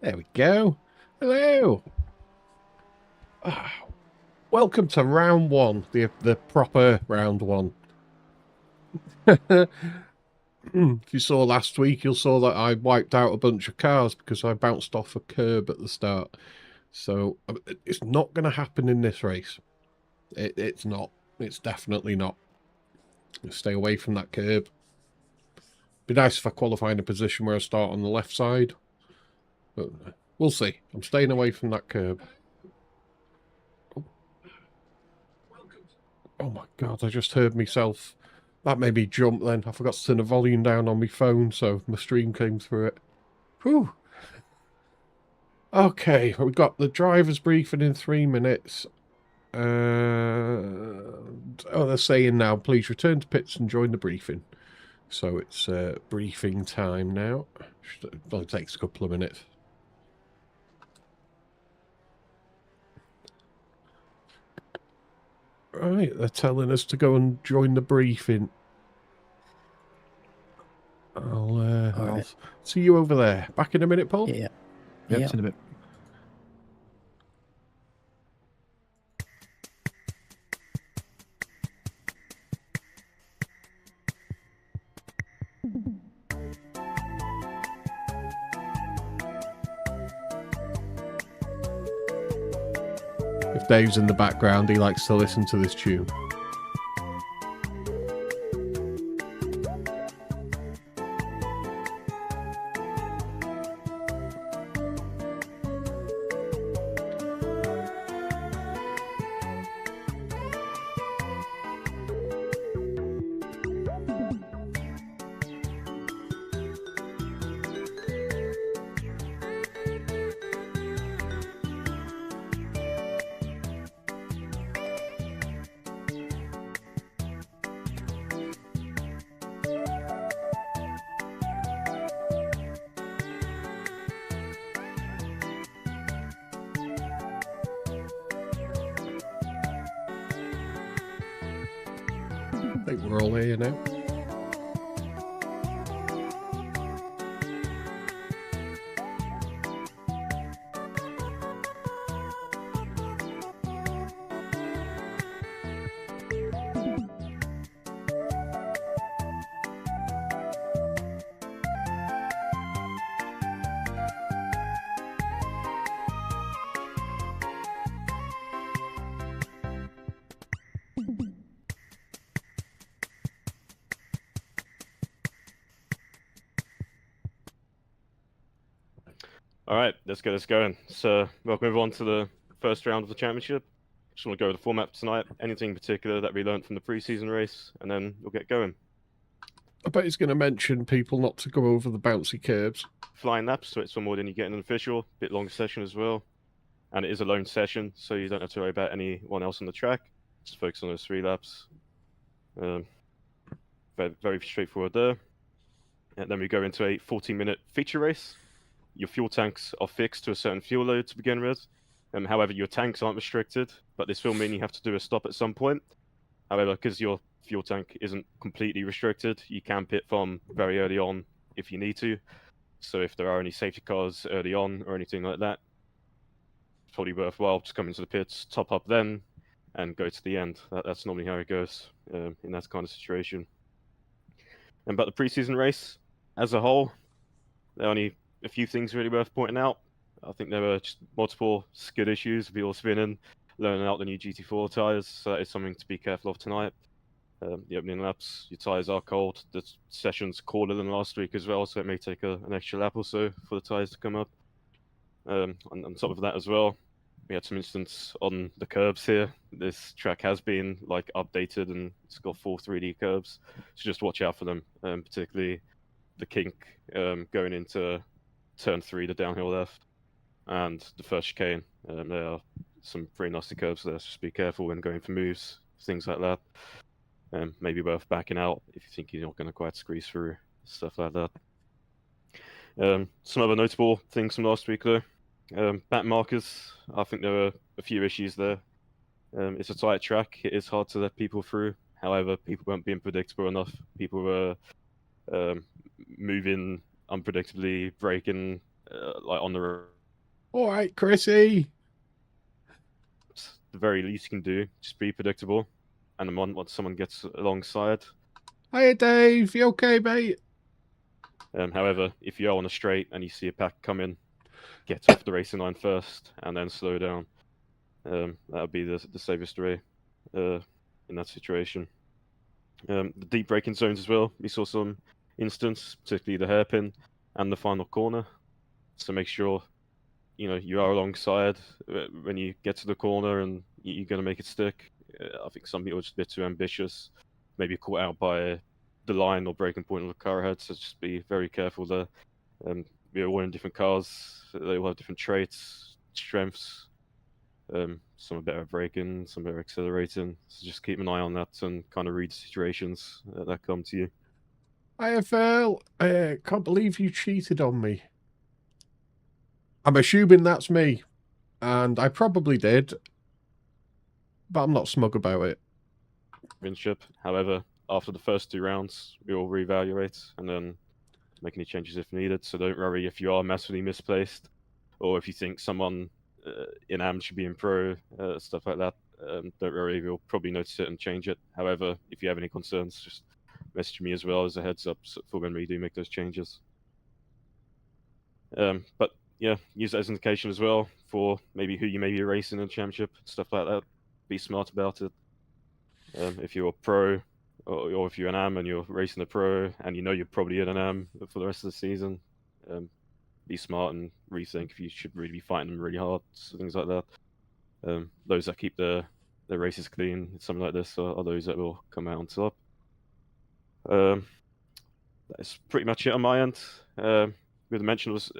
There we go. Hello. Welcome to round one, the proper round one. If you saw last week, you'll saw that I wiped out a bunch of cars because I bounced off a curb at the start. So it's not going to happen in this race. It's not. It's definitely not. Stay away from that curb. Be nice if I qualify in a position where I start on the left side. But we'll see. I'm staying away from that curb. Oh my god, I just heard myself. That made me jump then. I forgot to turn the volume down on my phone, so my stream came through it. Whew. Okay, we've got the driver's briefing in 3 minutes. They're saying now, please return to pits and join the briefing. So it's briefing time now. It only takes a couple of minutes. Right, they're telling us to go and join the briefing. I'll see you over there. Back in a minute, Paul? Yeah. Yep, in a bit. If Dave's in the background, he likes to listen to this tune. I think we're all here now. All right, let's get this going. So, welcome everyone to the first round of the championship. Just want to go over the format tonight. Anything in particular that we learned from the pre-season race, and then we'll get going. I bet he's going to mention people not to go over the bouncy curbs. Flying laps, so it's one more than you get in an official. Bit longer session as well, and it is a lone session, so you don't have to worry about anyone else on the track. Just focus on those 3 laps. Very straightforward there. And then we go into a 40-minute feature race. Your fuel tanks are fixed to a certain fuel load to begin with. However, your tanks aren't restricted, but this will mean you have to do a stop at some point. However, because your fuel tank isn't completely restricted, you can pit from very early on if you need to. So if there are any safety cars early on or anything like that, it's probably worthwhile just come into the pits, top up then, and go to the end. That's normally how it goes in that kind of situation. And about the pre-season race as a whole, there are only a few things really worth pointing out. I think there were just multiple skid issues, wheel spinning, learning out the new GT4 tyres, so that is something to be careful of tonight. The opening laps, your tyres are cold. The session's colder than last week as well, so it may take an extra lap or so for the tyres to come up. On top of that as well, we had some incidents on the curbs here. This track has been updated and it's got 4 3D curbs, so just watch out for them, particularly the kink going into turn 3, the downhill left, and the first chicane. There are some pretty nasty curves there, so just be careful when going for moves, things like that. Maybe worth backing out if you think you're not going to quite squeeze through, stuff like that. Some other notable things from last week though. Back markers, I think there were a few issues there. It's a tight track, it is hard to let people through. However, people weren't being predictable enough. People were moving unpredictably, braking on the All right, Chrissy. The very least you can do, just be predictable. And then once someone gets alongside. Hiya, Dave. You okay, mate? However, if you are on a straight and you see a pack come in, get off the racing line first and then slow down. That would be the safest way in that situation. The deep braking zones as well. We saw some instance, particularly the hairpin and the final corner. So make sure you are alongside when you get to the corner and you're going to make it stick. I think some people are just a bit too ambitious, maybe caught out by the line or breaking point of the car ahead. So just be very careful there. We're all in different cars. They all have different traits, strengths. Some are better at braking, some are better at accelerating. So just keep an eye on that and kind of read situations that come to you. IFL, can't believe you cheated on me. I'm assuming that's me, and I probably did, but I'm not smug about it. Championship. However, after the first 2 rounds, we will reevaluate and then make any changes if needed. So don't worry if you are massively misplaced, or if you think someone in AM should be in pro, stuff like that. Don't worry, we'll probably notice it and change it. However, if you have any concerns, just message me as well as a heads up for when we do make those changes. But yeah, use that as an indication as well for maybe who you may be racing in the championship, stuff like that. Be smart about it. If you're a pro, or if you're an AM and you're racing a pro, and you know you're probably in an AM for the rest of the season, be smart and rethink if you should really be fighting them really hard, so things like that. Those that keep their races clean, something like this, are those that will come out on top. That's pretty much it on my end. With the mention was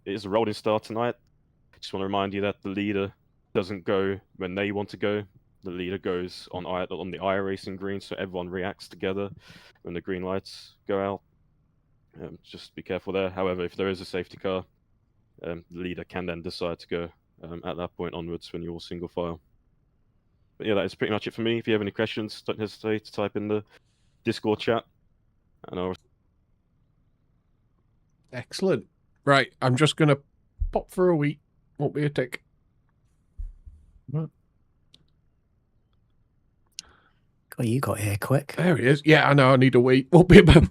it is a rolling start tonight. Just want to remind you that the leader doesn't go when they want to go. The leader goes on the iracing green, so everyone reacts together when the green lights go out. Just be careful there. However, if there is a safety car, the leader can then decide to go at that point onwards when you're all single file. But yeah, that is pretty much it for me. If you have any questions, don't hesitate to type in the Discord chat. And I'll... Excellent. Right, I'm just going to pop for a week. Won't be a tick. God, you got here quick. There he is. Yeah, I know. I need a week. Won't be about...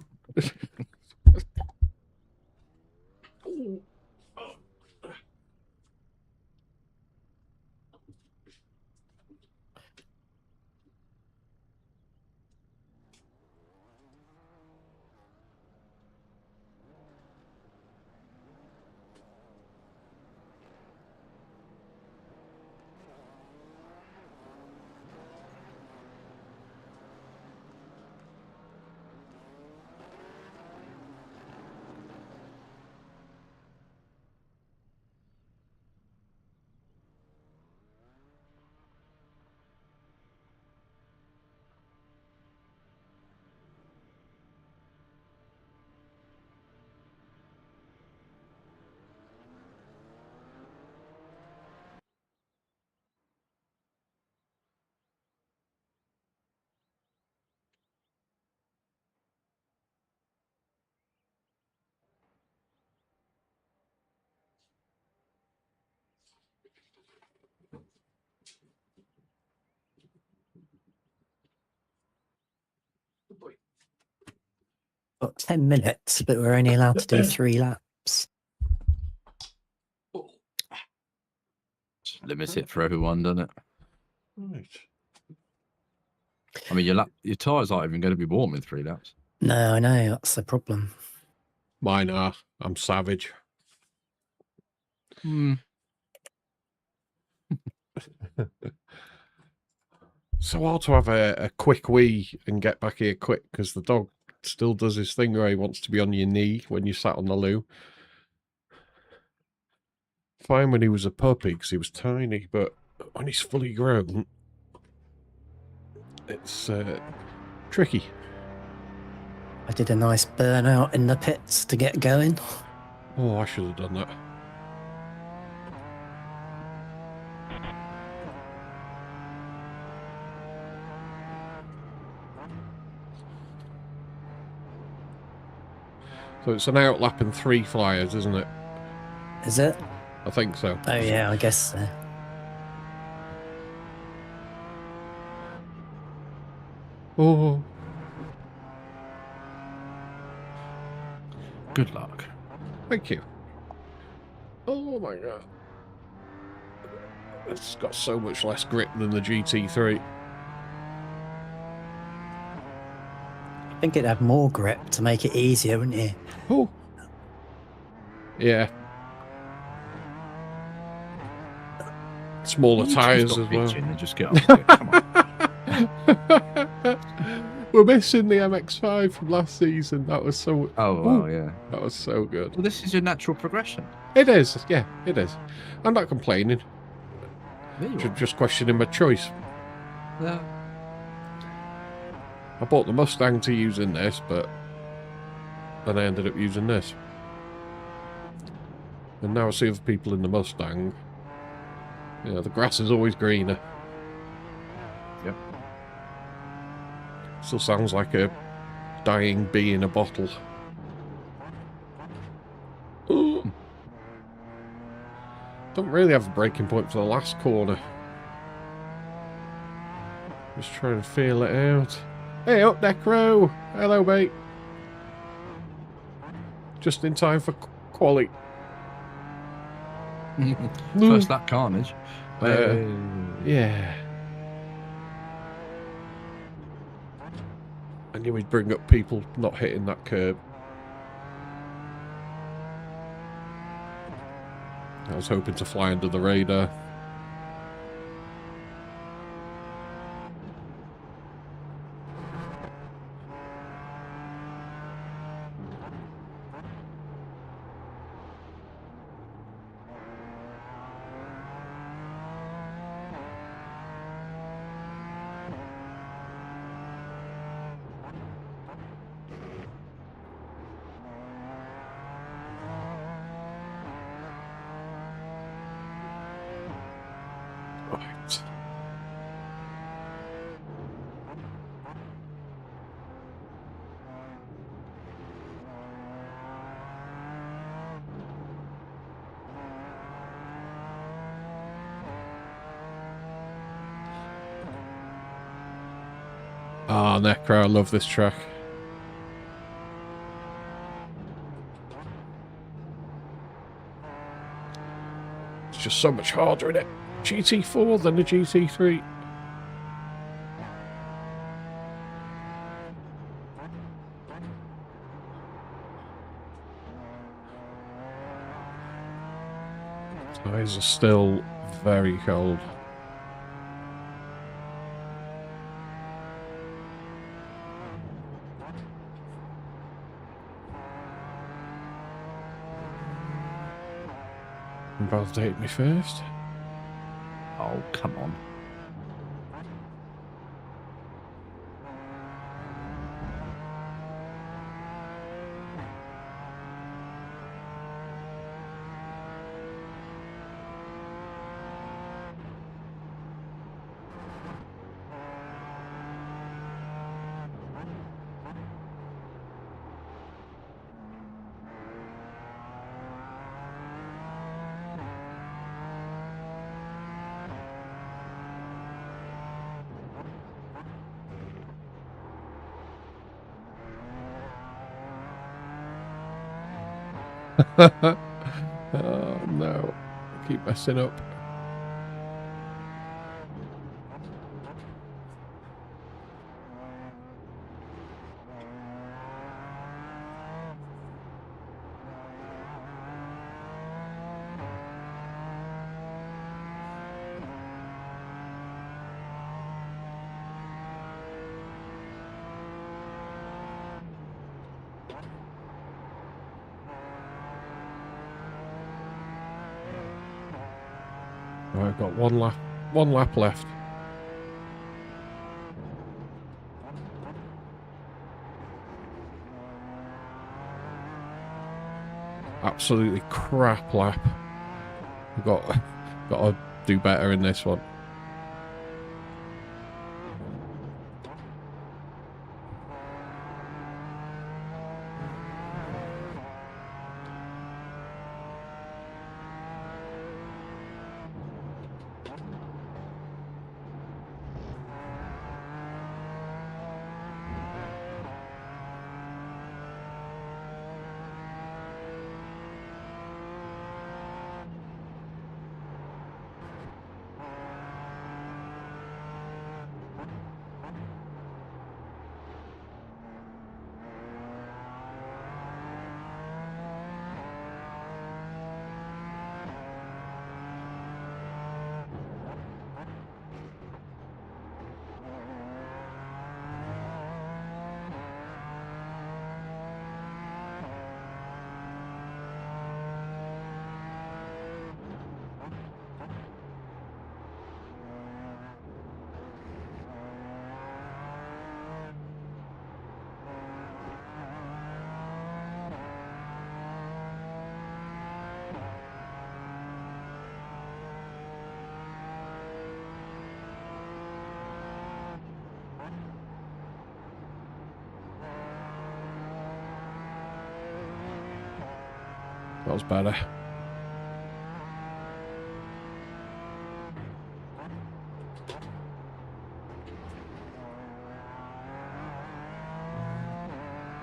Got 10 minutes, but we're only allowed to do 3 laps. Limits it for everyone, doesn't it? Right. I mean, your tyres aren't even going to be warm in 3 laps. No, I know, that's the problem. Mine are. I'm savage. So I ought to have a quick wee and get back here quick, because the dog still does his thing where he wants to be on your knee when you sat on the loo. Fine when he was a puppy because he was tiny, but when he's fully grown, it's tricky. I did a nice burnout in the pits to get going. Oh, I should have done that. So it's an outlap and 3 flyers, isn't it? Is it? I think so. Oh yeah, I guess so. Oh, Good luck. thank you. Oh my god. It's got so much less grip than the GT3. I think it'd have more grip to make it easier, wouldn't you? Oh. Yeah. Smaller You tyres stop as well. bitching and just get on with it. Come on. We're missing the MX-5 from last season. That was so... Oh, well, yeah. That was so good. Well, this is your natural progression. It is. Yeah, it is. I'm not complaining. There you are. Just questioning my choice. Yeah. I bought the Mustang to use in this, but then I ended up using this. And now I see other people in the Mustang. You know, the grass is always greener. Yep. Still sounds like a dying bee in a bottle. Ooh. Don't really have a braking point for the last corner. Just trying to feel it out. Hey up, Necro! Hello, mate. Just in time for quali. First lap carnage. Yeah. I knew he'd bring up people not hitting that curb. I was hoping to fly under the radar. Right. Ah, Necro, I love this track. It's just so much harder in it. GT4 than the GT3. Tyres are still very cold. Validate me first. Oh, come on. Oh no. Keep messing up. Right, I've got one lap left. Absolutely crap lap. I've got to do better in this one. That was better.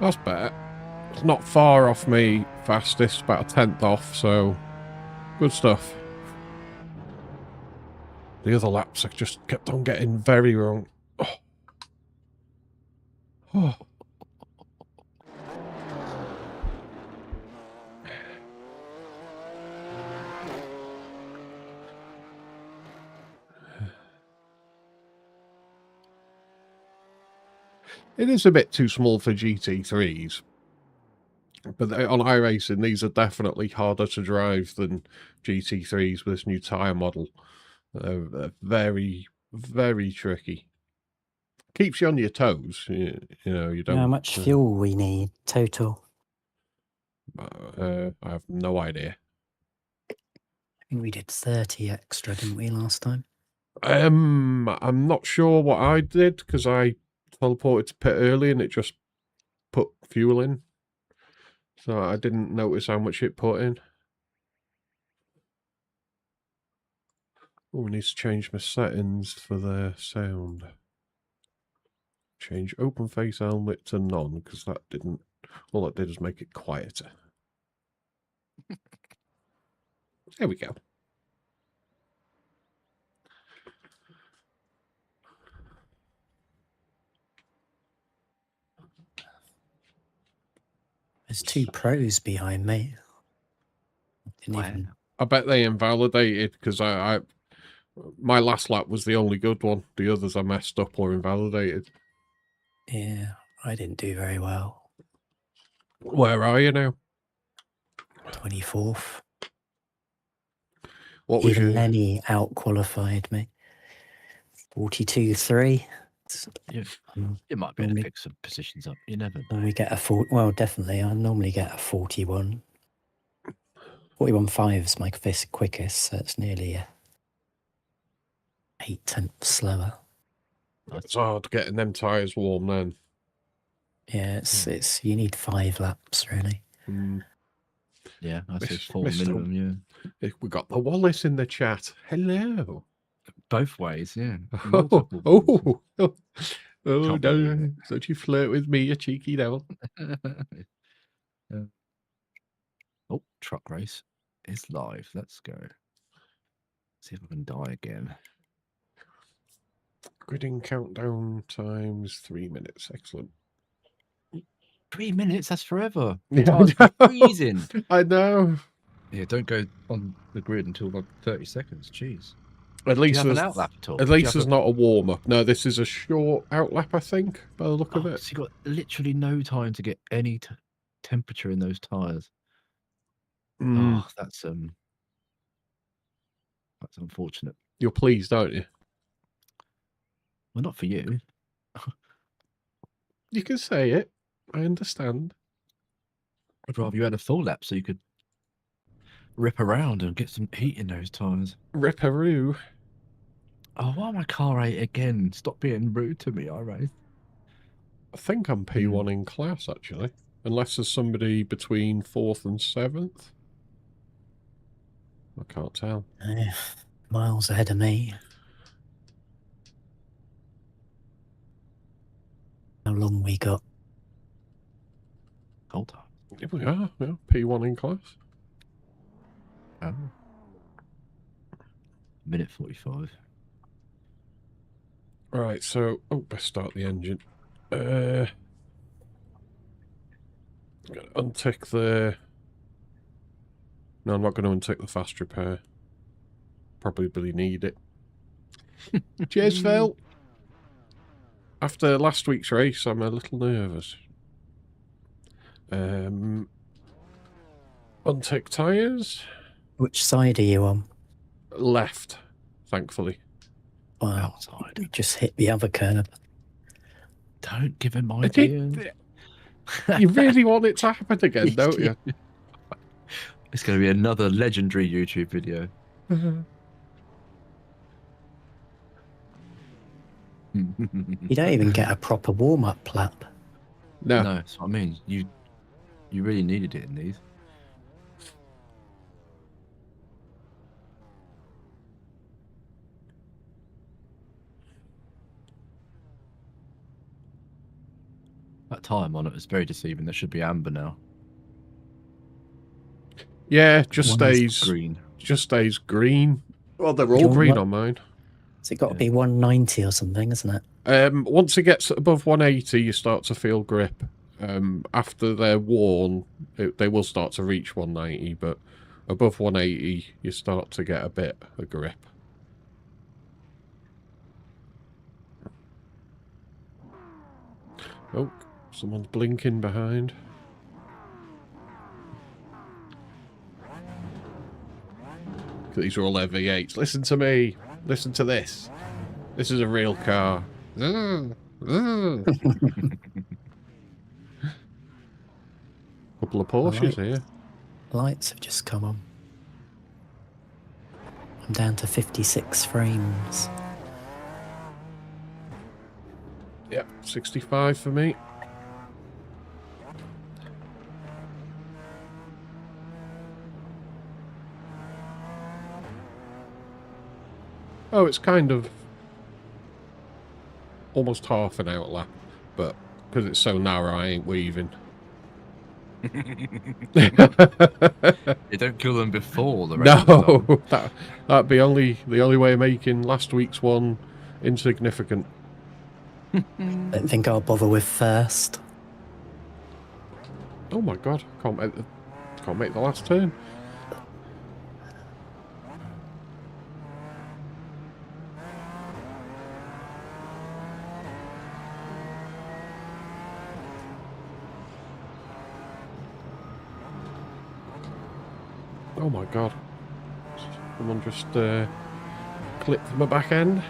That's better. It's not far off me fastest, about a 10th off, so good stuff. The other laps I just kept on getting very wrong. Oh. Oh. It is a bit too small for GT3s, but on iRacing, these are definitely harder to drive than GT3s with this new tyre model. They're very, very tricky. Keeps you on your toes, you know, you don't... How much fuel we need total? I have no idea. I think we did 30 extra, didn't we, last time? I'm not sure what I did, because I teleported to pit early and it just put fuel in. So I didn't notice how much it put in. Oh, I need to change my settings for the sound. Change open face helmet to none, because that didn't... All that did was make it quieter. There we go. There's 2 pros behind me. Didn't Wow. even... I bet they invalidated, because my last lap was the only good one. The others I messed up or invalidated. Yeah, I didn't do very well. Where are you now? 24th. What was Even your... Lenny out-qualified me. 42.3. You might be able to pick some positions up. You never know. We get a 40. Well, definitely. I normally get a 41. 41.5 is my quickest, so it's nearly 8/10 slower. It's hard getting them tyres warm then. Yeah, it's you need 5 laps really. Yeah, I say Miss- 4 Mr. minimum, yeah. We got the Wallace in the chat. Hello. Both ways, yeah. Oh, oh, oh, oh Can't no. Don't you flirt with me, you cheeky devil. Yeah. Oh, truck race is live. Let's go. See if I can die again. Gridding countdown times 3 minutes. Excellent. 3 minutes? That's forever. Yeah, Oh, it's I know. freezing. I know. Yeah, don't go on the grid until like 30 seconds. Jeez. At Do you least have an there's, outlap at all? at Do you least have there's not a warm up. No, this is a short outlap, I think, by the look of Oh, it. so you got literally no time to get any temperature in those tires. Oh, that's unfortunate. You're pleased, aren't you? Well, not for you. You can say it. I understand. I'd rather you had a full lap so you could rip around and get some heat in those tires. Ripperoo. Oh, why am I car 8 again? Stop being rude to me, alright? I think I'm P1 in class, actually. Unless there's somebody between 4th and 7th. I can't tell. Miles ahead of me. How long we got? Hold on. Here we are, yeah, P1 in class. Oh. Minute 45. Right, so... Oh, best start the engine. Untick the... No, I'm not going to untick the fast repair. Probably need it. Cheers, Phil! After last week's race, I'm a little nervous. Untick tyres. Which side are you on? Left, thankfully. Wow, Outside. we just hit the other curb. Don't give him I did- ideas. You really want it to happen again, don't you? It's going to be another legendary YouTube video. You don't even get a proper warm-up lap. No. No, that's what I mean. You really needed it in these. That time on it was very deceiving. There should be amber now. Yeah, just One is stays Green. just stays green. Well, they're You all don't green want- on mine. So it got to Yeah. be 190 or something, isn't it? Once it gets above 180, you start to feel grip. After they're worn, they will start to reach 190, but above 180, you start to get a bit of grip. Oh, someone's blinking behind. These are all their V8s. Listen to me. Listen to this. This is a real car. Couple of Porsches Right. here. Lights have just come on. I'm down to 56 frames. Yep, 65 for me. Oh, it's kind of almost half an outlap, but because it's so narrow, I ain't weaving. You don't kill them before the race. No, that'd be the only way of making last week's one insignificant. Don't think I'll bother with first. Oh my god, can't make the last turn. Oh my god. Someone just clipped my back end.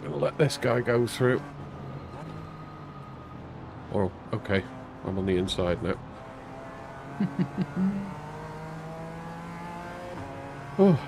Gonna let this guy go through. Oh, okay. I'm on the inside now. Oh.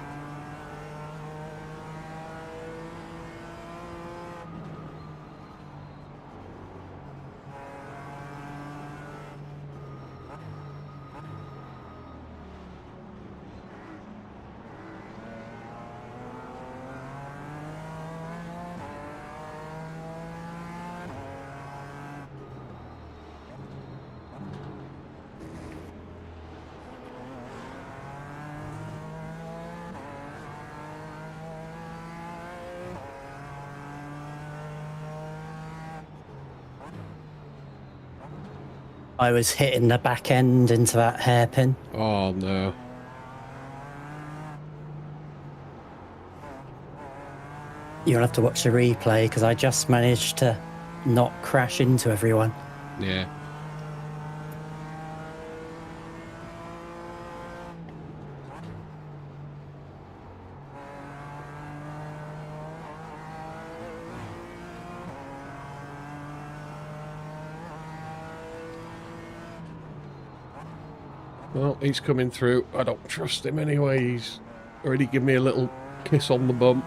I was hitting the back end into that hairpin. Oh no. You'll have to watch the replay because I just managed to not crash into everyone. Yeah. Well, he's coming through. I don't trust him anyway. He's already given me a little kiss on the bum.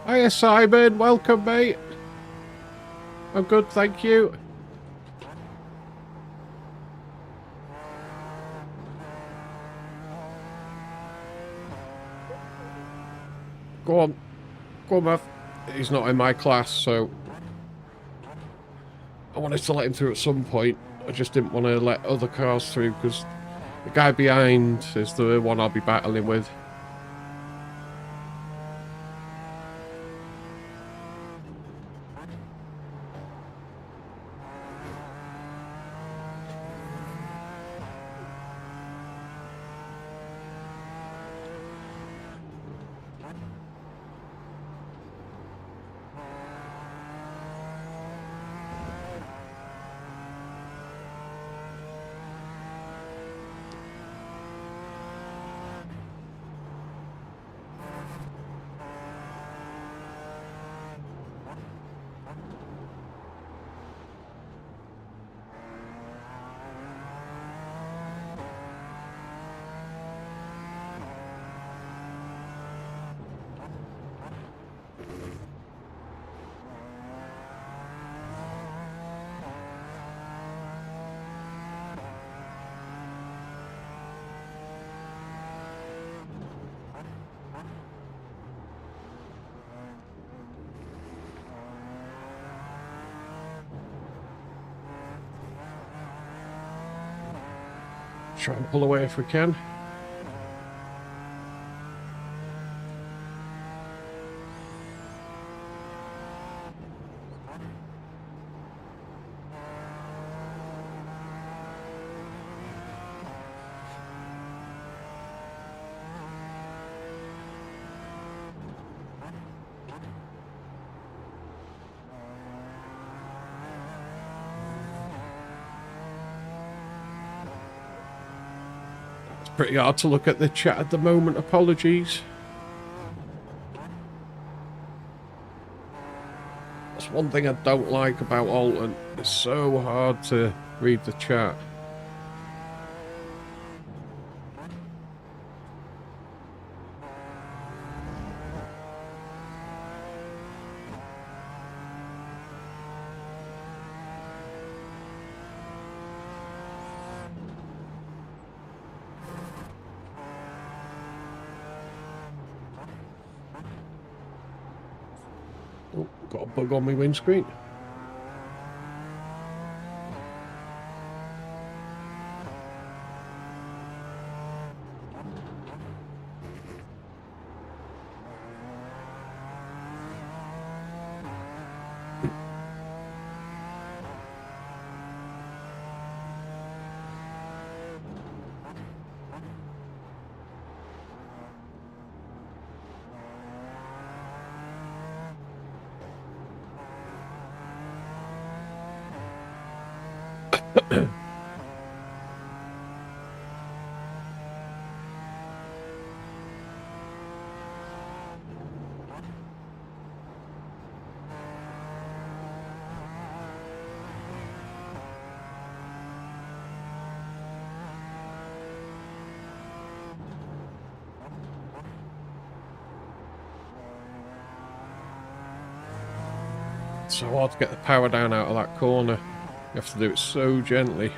Hiya, Simon. Welcome, mate. I'm good, thank you. Go on. Go on, Mav. He's not in my class, so I wanted to let him through at some point. I just didn't want to let other cars through because the guy behind is the one I'll be battling with. Try and pull away if we can. Pretty hard to look at the chat at the moment, apologies. That's one thing I don't like about Oulton. It's so hard to read the chat. Oh, got a bug on my windscreen. So hard to get the power down out of that corner. You have to do it so gently.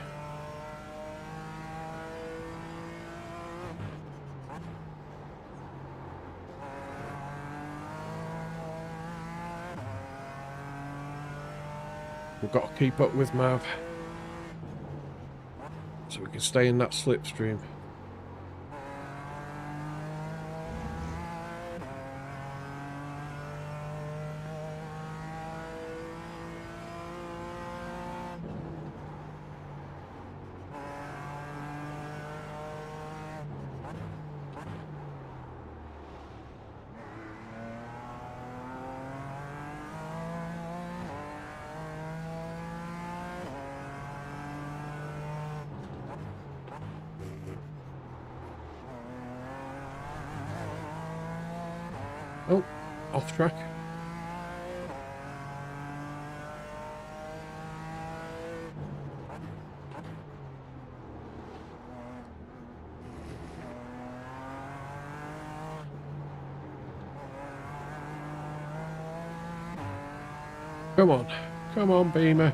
We've got to keep up with Mav so we can stay in that slipstream. Oh, off track. Come on, Beamer.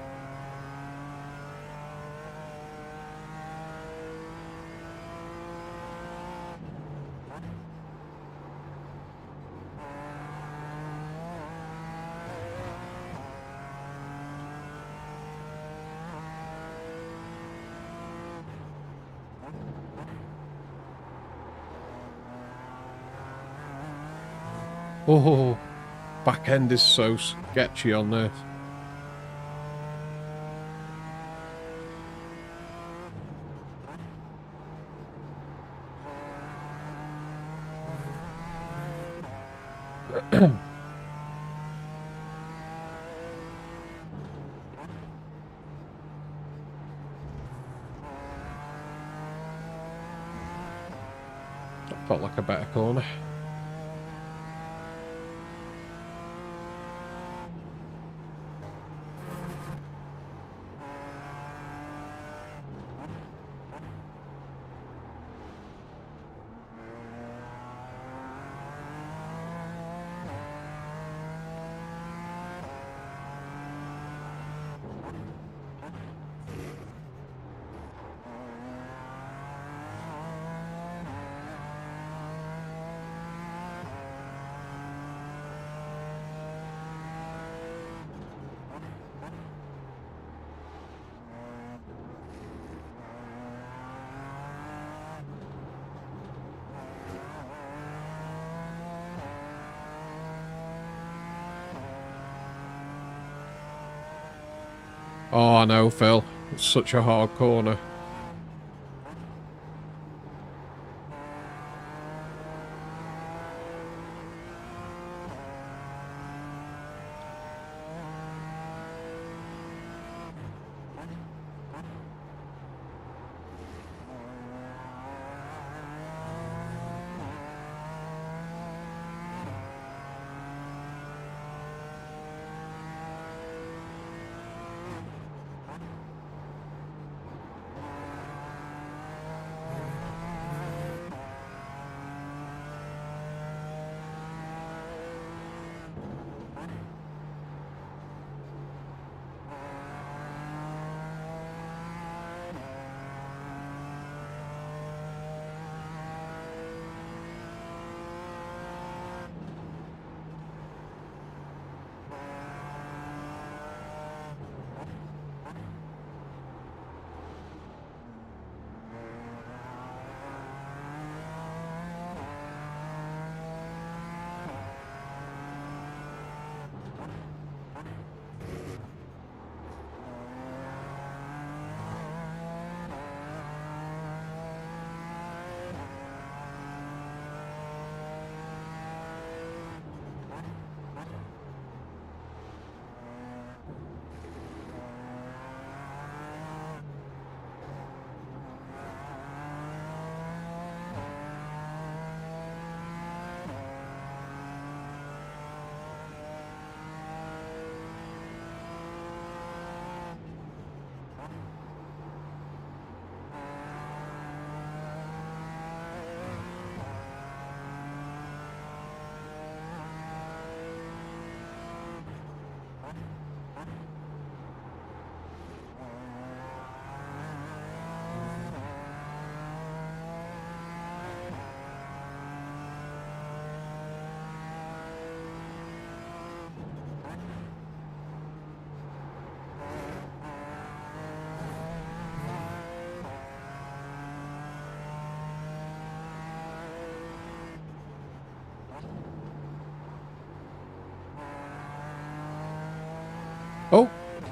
Oh, back end is so sketchy on this. That felt like a better corner. Oh, I know, Phil. It's such a hard corner.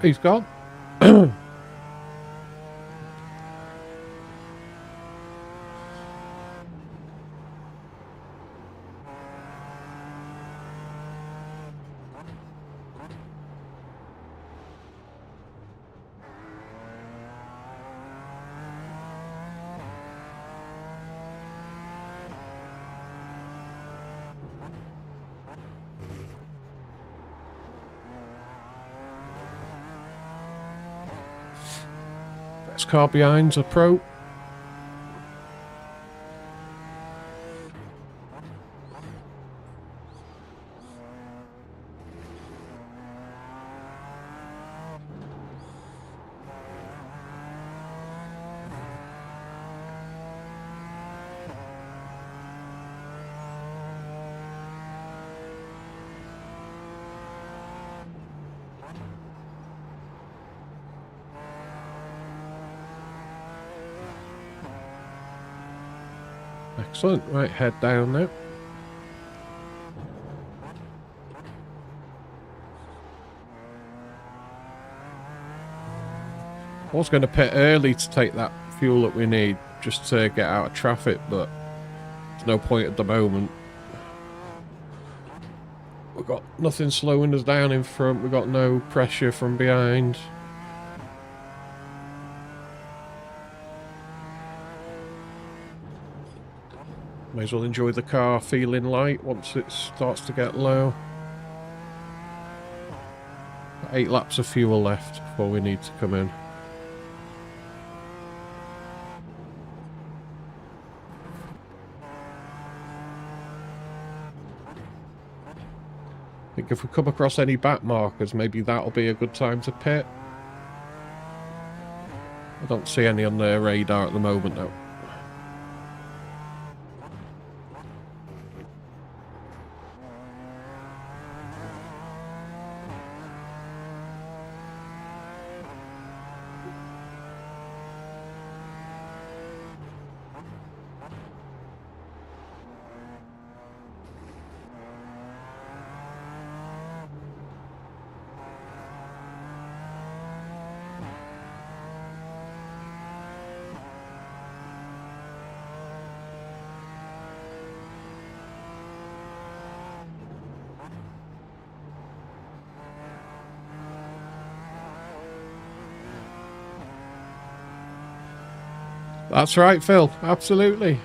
he's gone. Next car behind's a pro. Excellent. Right, head down now. I was going to pit early to take that fuel that we need, just to get out of traffic, but there's no point at the moment. We've got nothing slowing us down in front, we've got no pressure from behind. May as well enjoy the car feeling light once it starts to get low. 8 laps of fuel left before we need to come in. I think if we come across any back markers, maybe that'll be a good time to pit. I don't see any on the radar at the moment though. That's right, Phil. Absolutely.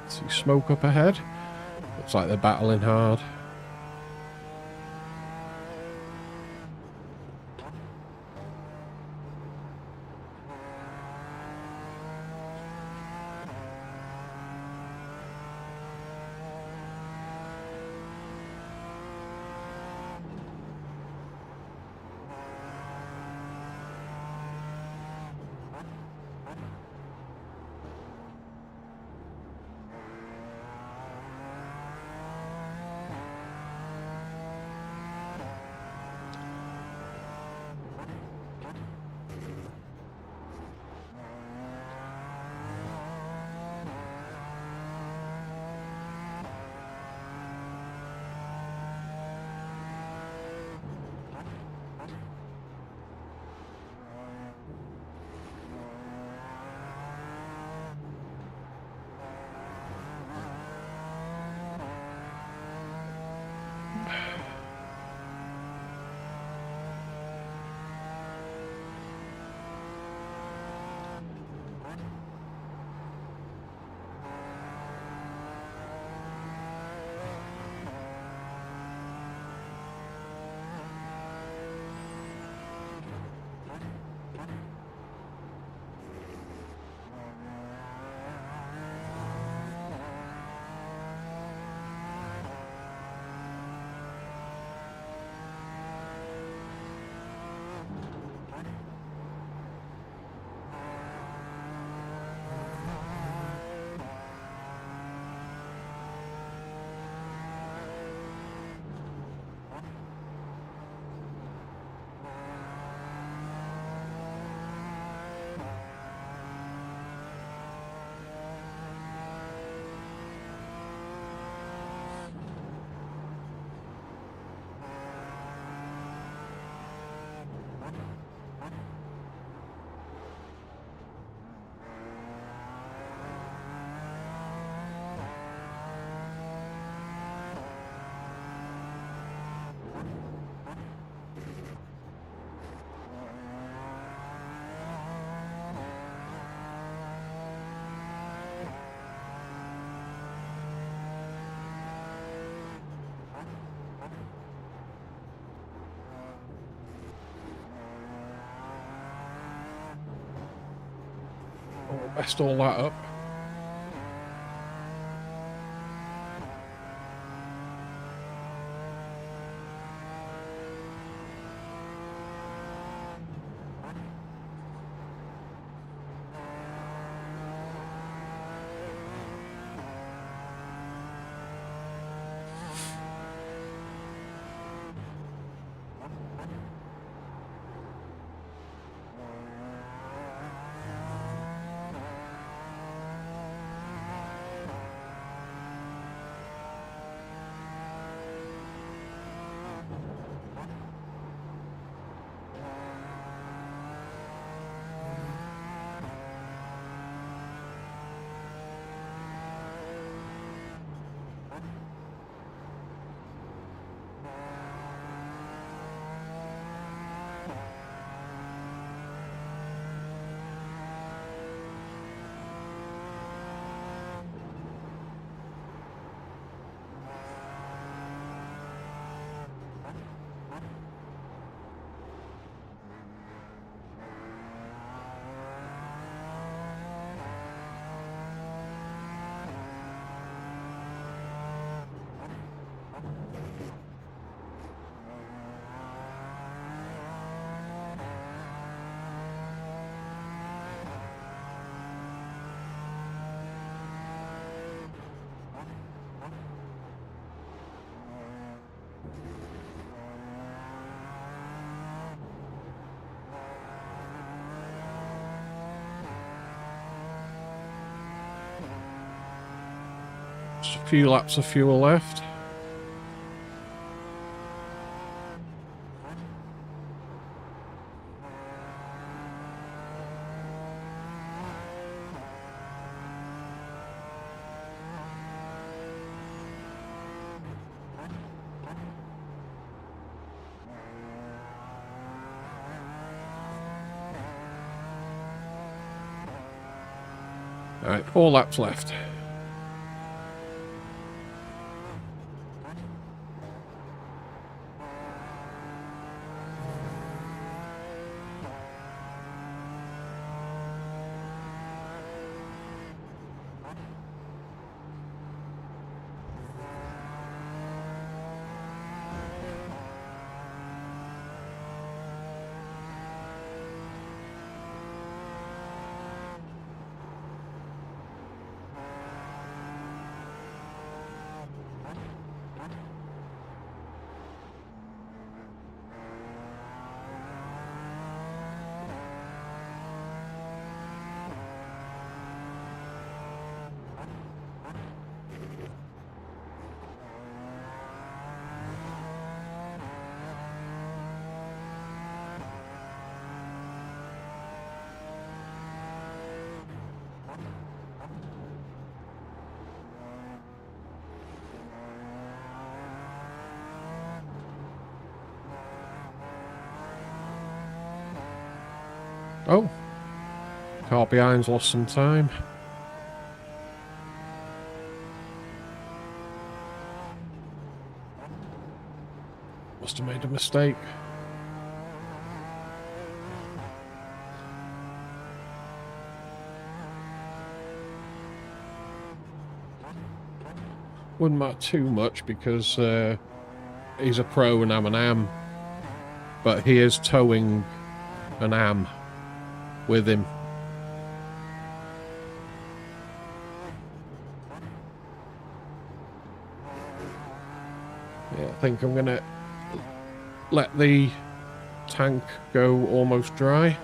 See smoke up ahead. Looks like they're battling hard. Messed all that up. Just a few laps of fuel left. Alright, 4 laps left. Oh, car behind's lost some time. Must have made a mistake. Wouldn't matter too much because he's a pro and I'm an am, but he is towing an am with him. Yeah, I think I'm gonna let the tank go almost dry.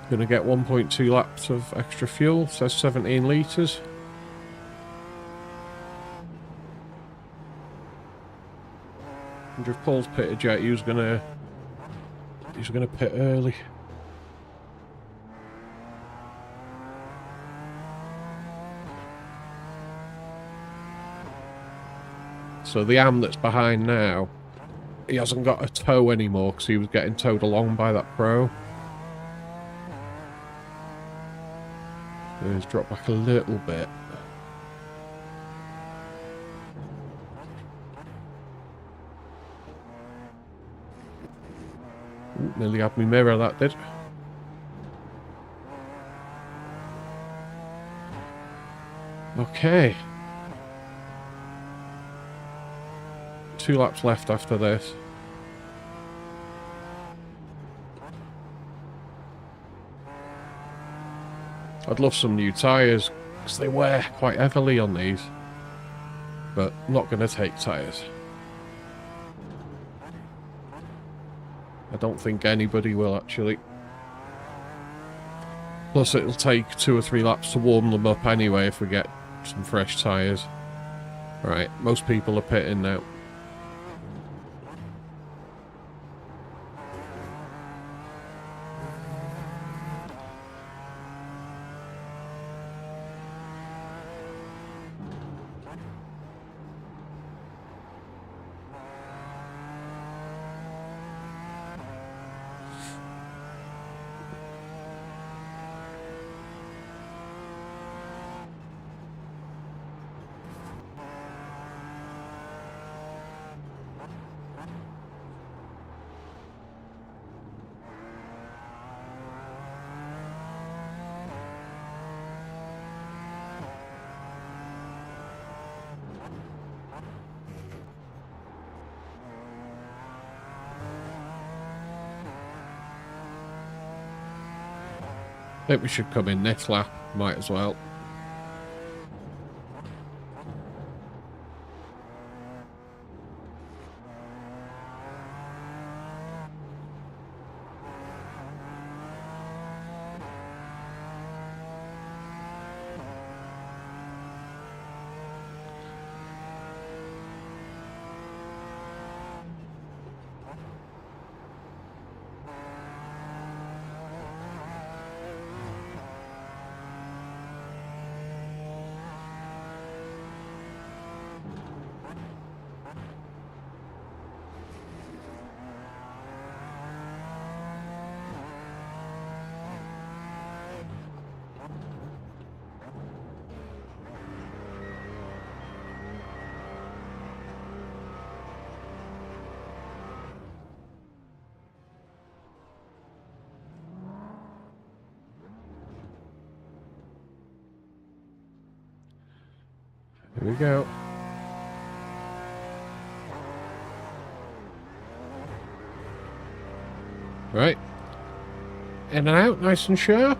Gonna get 1.2 laps of extra fuel, says 17 litres. If Paul's pitted yet, he's gonna pit early. So the am that's behind now, he hasn't got a tow anymore because he was getting towed along by that pro. So he's dropped back a little bit. Ooh, nearly had me mirror, that did. Okay. 2 laps left after this. I'd love some new tyres, because they wear quite heavily on these. But I'm not going to take tyres. I don't think anybody will, actually. Plus, it'll take 2 or 3 laps to warm them up anyway if we get some fresh tyres. Right, most people are pitting now. I think we should come in this lap, might as well. Here we go. Right. In and out, nice and sharp.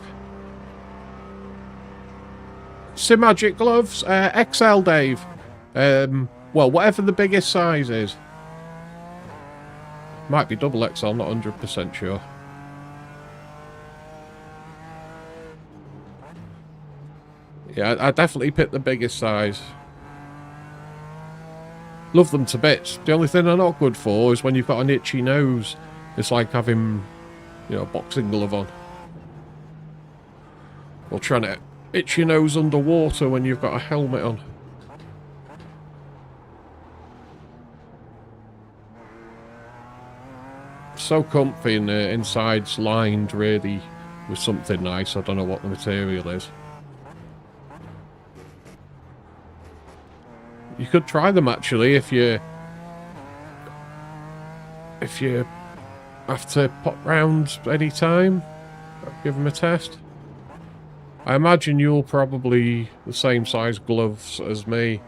Simagic gloves, XL, Dave. Well, whatever the biggest size is. Might be double XL, not 100% sure. Yeah, I definitely picked the biggest size. Love them to bits. The only thing they're not good for is when you've got an itchy nose. It's like having, you know, a boxing glove on. Or trying to itch your nose underwater when you've got a helmet on. So comfy, and the inside's lined really with something nice. I don't know what the material is. You could try them actually if you have to pop round any time. Give them a test. I imagine you're probably the same size gloves as me.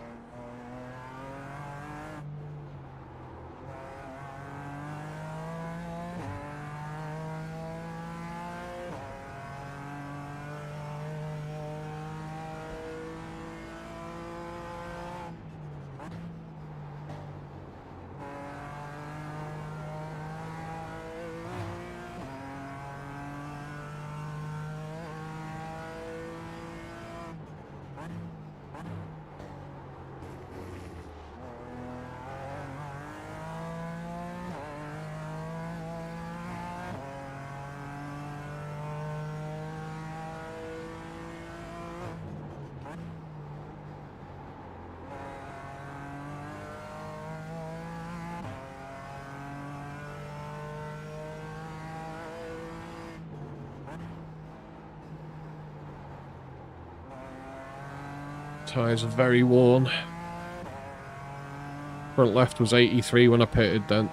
Tyres are very worn. Front left was 83 when I pitted then.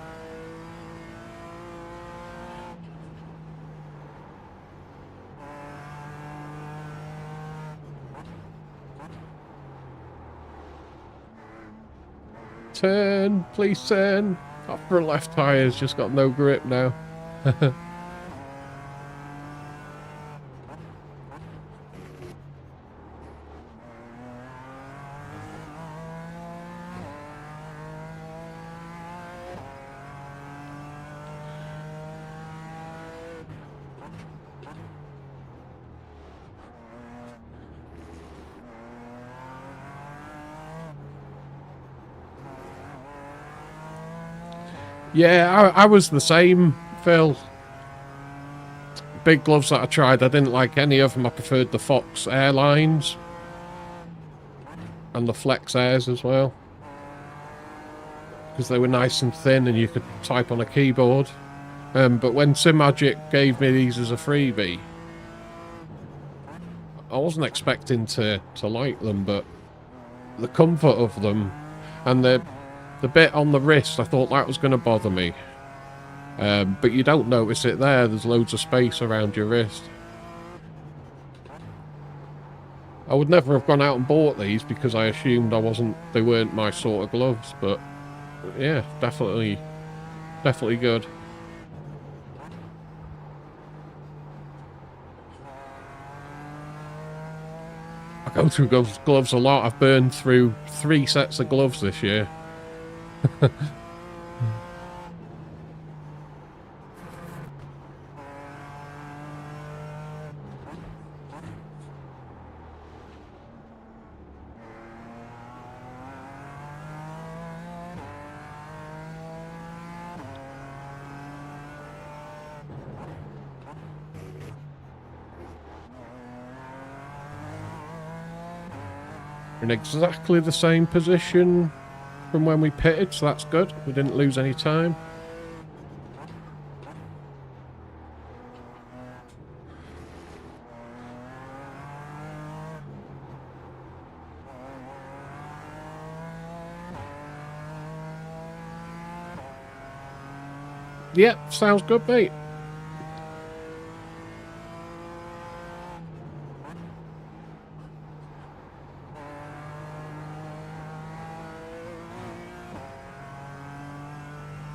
Turn, please turn. That front left tyre's just got no grip now. Yeah, I was the same, Phil. Big gloves that I tried, I didn't like any of them. I preferred the Fox Airlines and the Flex Airs as well, because they were nice and thin and you could type on a keyboard. But when SimMagic gave me these as a freebie, I wasn't expecting to like them, but the comfort of them and the bit on the wrist, I thought that was going to bother me. But you don't notice it there. There's loads of space around your wrist. I would never have gone out and bought these because I assumed they weren't my sort of gloves, but yeah, definitely good. I go through gloves a lot. I've burned through 3 sets of gloves this year. In exactly the same position from when we pitted, so that's good. We didn't lose any time. Yep, sounds good, mate.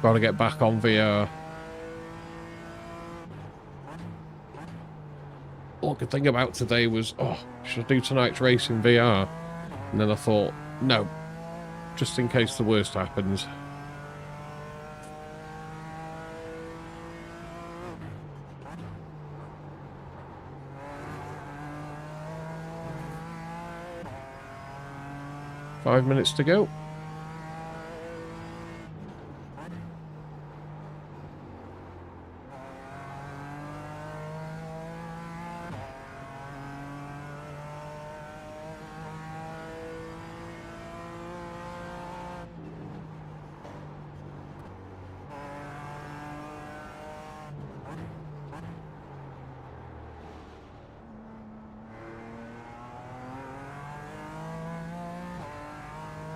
Gotta get back on VR. All I could think about today was, oh, should I do tonight's race in VR? And then I thought, no, just in case the worst happens. Five minutes to go.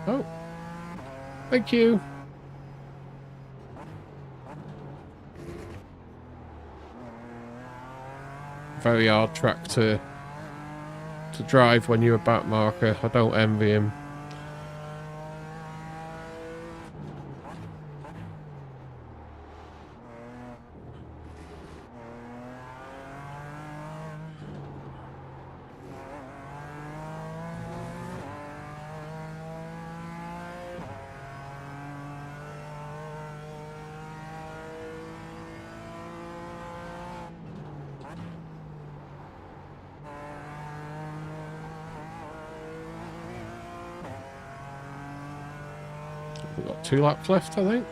Oh, thank you. Very hard track to drive when you're a back marker. I don't envy him. We've got 2 laps left, I think.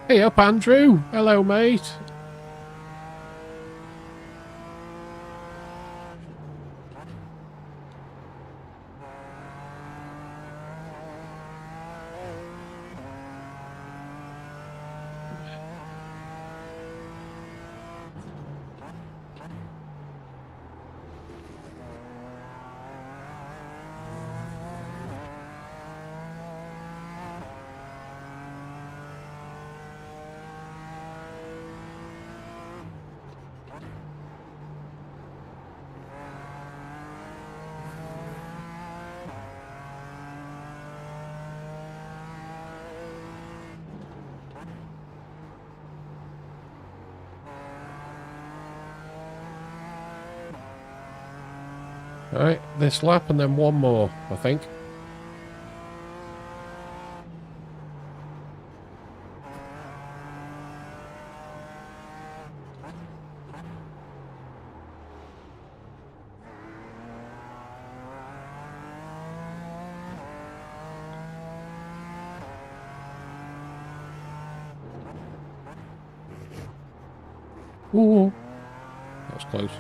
Hey up, Andrew. Hello, mate. Alright, this lap and then one more, I think. Ooh, that was close.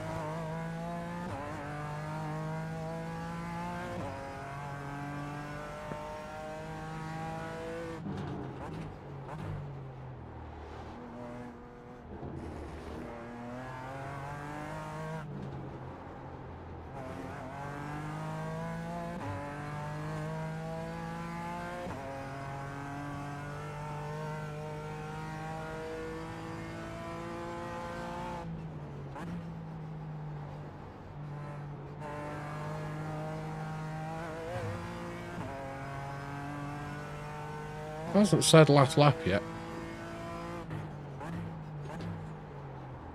Hasn't said last lap yet.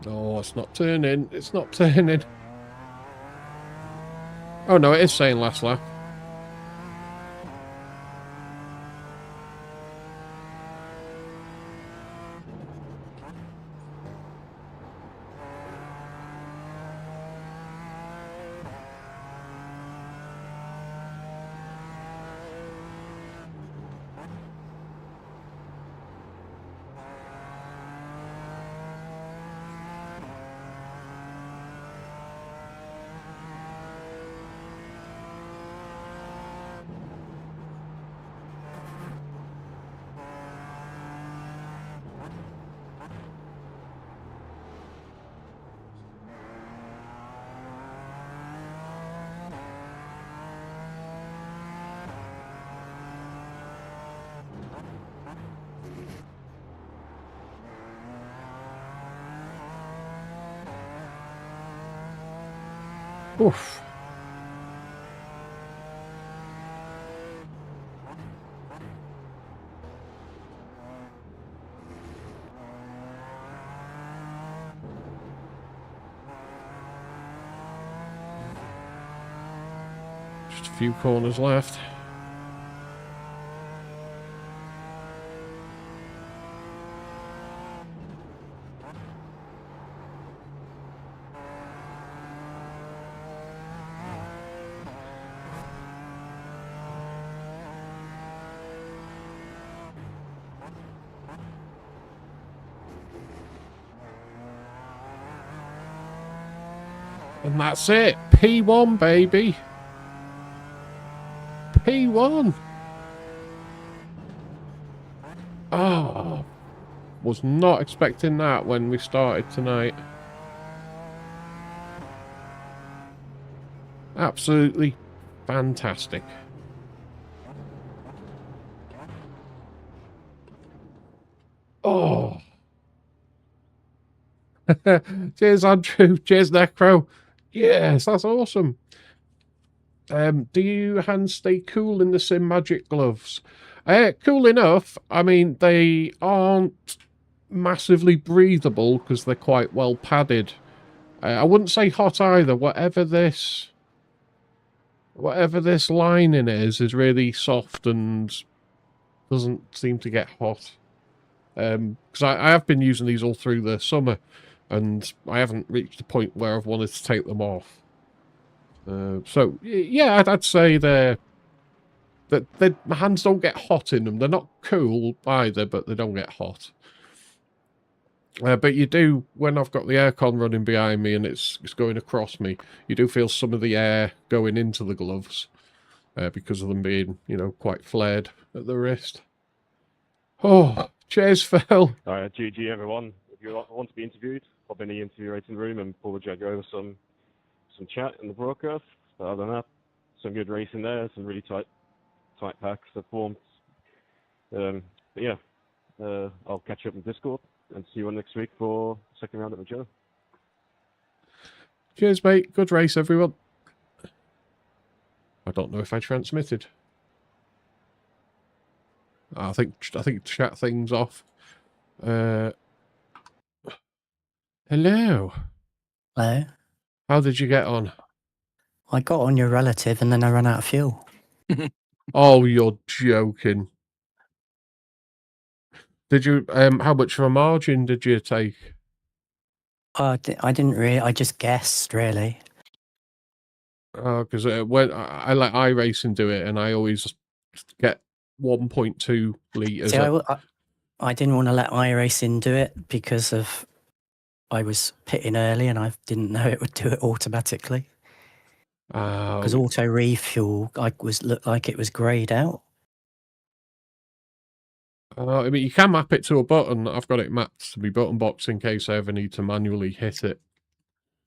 Oh, it's not turning. It's not turning. Oh no, it is saying last lap. Oof. Just a few corners left. And that's it. P1, baby. P1. Oh, was not expecting that when we started tonight. Absolutely fantastic. Oh. Cheers, Andrew. Cheers, Necro. Yes, that's awesome. Do your hands stay cool in the Sim Magic gloves? Cool enough. I mean, they aren't massively breathable because they're quite well padded. I wouldn't say hot either. Whatever this lining is really soft and doesn't seem to get hot. Because I have been using these all through the summer, and I haven't reached a point where I've wanted to take them off. So yeah, I'd say that my hands don't get hot in them. They're not cool either, but they don't get hot. But you do, when I've got the aircon running behind me and it's going across me, you do feel some of the air going into the gloves because of them being, you know, quite flared at the wrist. Oh, cheers, Phil. All right, GG everyone. If you want to be interviewed, pop in the interview rating room and Paul will drag you over some chat in the broadcast. But other than that, some good racing there, some really tight packs have formed. But yeah, I'll catch you up in Discord and see you all next week for the second round of the Joe. Cheers, mate. Good race, everyone. I don't know if I transmitted. I think chat thing's off. Hello. Hello. How did you get on? I got on your relative and then I ran out of fuel. Oh, you're joking. Did you? How much of a margin did you take? I didn't really. I just guessed, really. Oh, because when I let iRacing do it, and I always get 1.2 litres. See, I didn't want to let iRacing do it because of I was pitting early and I didn't know it would do it automatically. Because auto refuel looked like it was greyed out. I mean, you can map it to a button. I've got it mapped to my button box in case I ever need to manually hit it.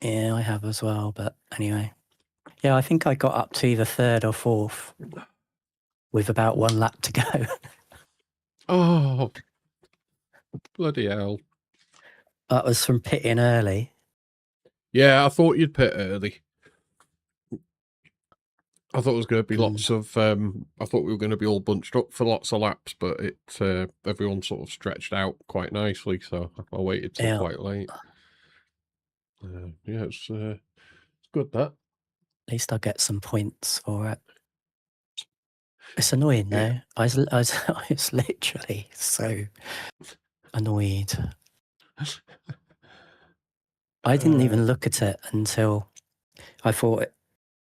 Yeah, I have as well. But anyway, yeah, I think I got up to either third or fourth with about 1 lap to go. Oh, bloody hell. That was from pitting early. Yeah, I thought you'd pit early. I thought it was going to be lots of. I thought we were going to be all bunched up for lots of laps, but everyone sort of stretched out quite nicely. So I waited till quite late. Yeah, it's good that. At least I'll get some points for it. It's annoying though. I was literally so annoyed. I didn't even look at it until I thought,